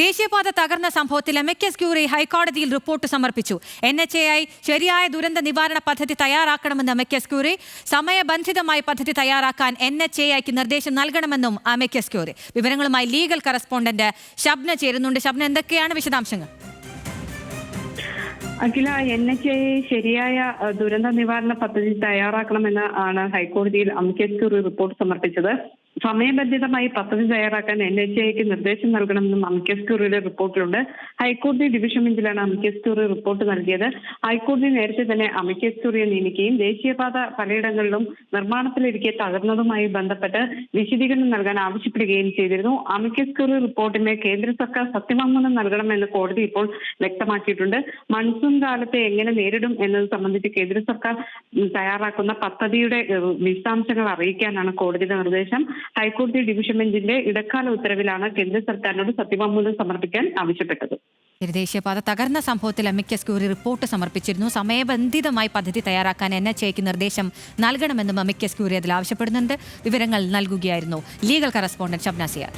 ദേശീയപാത തകർന്ന സംഭവത്തിൽ എംഎസ് ക്യൂറി ഹൈക്കോടതിയിൽ റിപ്പോർട്ട് സമർപ്പിച്ചു. NHAI ശരിയായ ദുരന്ത നിവാരണ പദ്ധതി തയ്യാറാക്കണമെന്ന് എംഎസ് ക്യൂറി. സമയബന്ധിതമായി പദ്ധതി തയ്യാറാക്കാൻ NHAIക്ക് നിർദ്ദേശം നൽകണമെന്നും എംഎസ് ക്യൂറി. വിവരങ്ങളുമായി ലീഗൽ കറസ്പോണ്ടന്റ് ഷബ്ന ചേരുന്നുണ്ട്. ഷബ്ന, എന്തൊക്കെയാണ് വിശദാംശങ്ങൾ? അഖില, NHAI ശരിയായ ദുരന്ത നിവാരണ പദ്ധതി തയ്യാറാക്കണമെന്ന് ആണ് ഹൈക്കോടതിയിൽ എംഎസ് ക്യൂറി റിപ്പോർട്ട് സമർപ്പിച്ചത്. സമയബന്ധിതമായി പദ്ധതി തയ്യാറാക്കാൻ NHAIക്ക് നിർദ്ദേശം നൽകണമെന്നും എംഎസ് ക്യൂറിയുടെ റിപ്പോർട്ടിലുണ്ട്. ഹൈക്കോടതി ഡിവിഷൻ ബെഞ്ചിലാണ് എംഎസ് ക്യൂറി റിപ്പോർട്ട് നൽകിയത്. ഹൈക്കോടതി നേരത്തെ തന്നെ എംഎസ് ക്യൂറിയെ നിയമിക്കുകയും ദേശീയപാത പലയിടങ്ങളിലും നിർമ്മാണത്തിലിരിക്കെ തകർന്നതുമായി ബന്ധപ്പെട്ട് വിശദീകരണം നൽകാൻ ആവശ്യപ്പെടുകയും ചെയ്തിരുന്നു. എംഎസ് ക്യൂറി റിപ്പോർട്ടിന് കേന്ദ്ര സർക്കാർ സത്യവാങ്മൂലം നൽകണമെന്ന് കോടതി ഇപ്പോൾ വ്യക്തമാക്കിയിട്ടുണ്ട്. മൺസൂൺ കാലത്തെ എങ്ങനെ നേരിടും എന്നത് സംബന്ധിച്ച് കേന്ദ്ര സർക്കാർ തയ്യാറാക്കുന്ന പദ്ധതിയുടെ വിശദാംശങ്ങൾ അറിയിക്കാനാണ് കോടതിയുടെ നിർദ്ദേശം. ഹൈക്കോടതി ഡിവിഷൻ ബെഞ്ചിന്റെ ഇടക്കാല ഉത്തരവിലാണ് കേന്ദ്ര സർക്കാരിനോട് സത്യവാങ്മൂലം സമർപ്പിക്കാൻ ആവശ്യപ്പെട്ടത്. ദേശീയപാത തകർന്ന സംഭവത്തിൽ എംഎസ് ക്യൂറി റിപ്പോർട്ട് സമർപ്പിച്ചിരുന്നു. സമയബന്ധിതമായി പദ്ധതി തയ്യാറാക്കാൻ NHAIക്ക് നിർദ്ദേശം നൽകണമെന്നും എംഎസ് ക്യൂറി അതിൽ ആവശ്യപ്പെടുന്നുണ്ട്. വിവരങ്ങൾ നൽകുകയായിരുന്നു ലീഗൽ കറസ്പോണ്ടന്റ് ഷബ്ന സിയാർ.